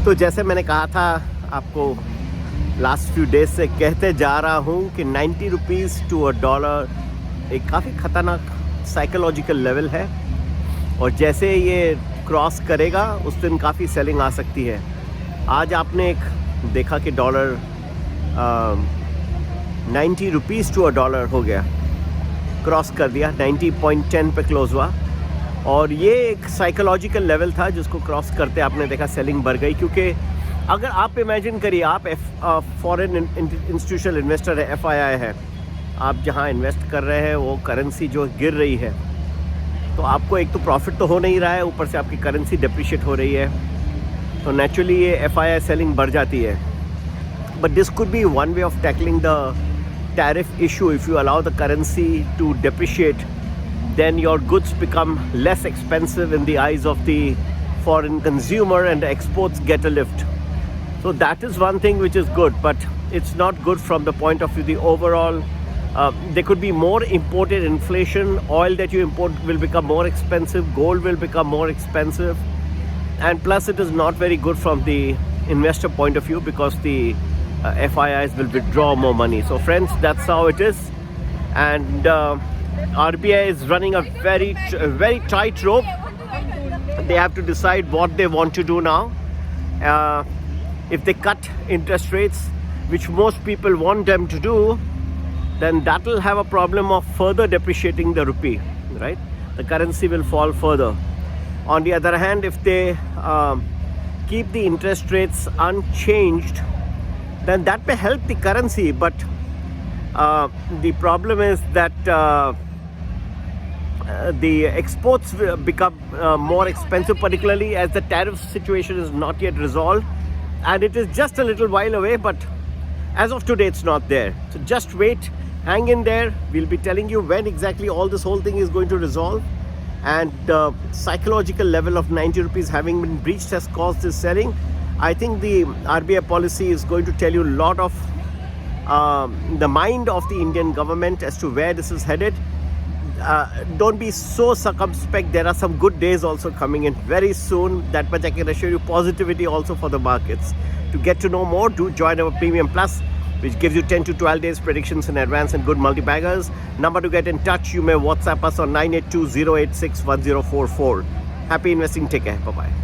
तो जैसे मैंने कहा था आपको लास्ट फ्यू डेज से कहते जा रहा हूँ कि 90 रुपीज़ टू अ डॉलर एक काफ़ी ख़तरनाक साइकोलॉजिकल लेवल है, और जैसे ये क्रॉस करेगा उस दिन काफ़ी सेलिंग आ सकती है। आज आपने एक देखा कि dollar 90 rupees to a dollar हो गया, क्रॉस कर दिया, 90.10 पे क्लोज हुआ, और ये एक साइकोलॉजिकल लेवल था जिसको क्रॉस करते आपने देखा सेलिंग बढ़ गई। क्योंकि अगर आप इमेजिन करिए, आप फॉरेन इंस्टीट्यूशनल इन्वेस्टर है, FII है, आप जहाँ इन्वेस्ट कर रहे हैं वो करेंसी जो गिर रही है, तो आपको एक तो प्रॉफिट तो हो नहीं रहा है, ऊपर से आपकी करेंसी डिप्रिशिएट हो रही है, तो नेचुरली ये FII सेलिंग बढ़ जाती है। But this could be one way of tackling the tariff issue. If you allow the currency to depreciate, then your goods become less expensive in the eyes of the foreign consumer and the exports get a lift. So that is one thing which is good, but it's not good from the point of view the overall there could be more imported inflation. Oil that you import will become more expensive, gold will become more expensive, and plus it is not very good from the investor point of view because the FIIs will withdraw more money. So friends, that's how it is, and RBI is running a very tight rope. They have to decide what they want to do now. If they cut interest rates, which most people want them to do, then that will have a problem of further depreciating the rupee, right? The currency will fall further. On the other hand, if they keep the interest rates unchanged, then that may help the currency, but the problem is that the exports will become more expensive, particularly as the tariff situation is not yet resolved, and it is just a little while away, but as of today it's not there. So just wait, hang in there, we'll be telling you when exactly all this whole thing is going to resolve. And the psychological level of 90 rupees having been breached has caused this selling. I think the RBI policy is going to tell you a lot of the mind of the Indian government as to where this is headed. Don't be so circumspect. There are some good days also coming in very soon. That much I can assure you. Positivity also for the markets. To get to know more, do join our Premium Plus, which gives you 10 to 12 days predictions in advance and good multi-baggers. Number to get in touch, you may WhatsApp us on 982-086-1044. Happy investing. Take care. Bye-bye.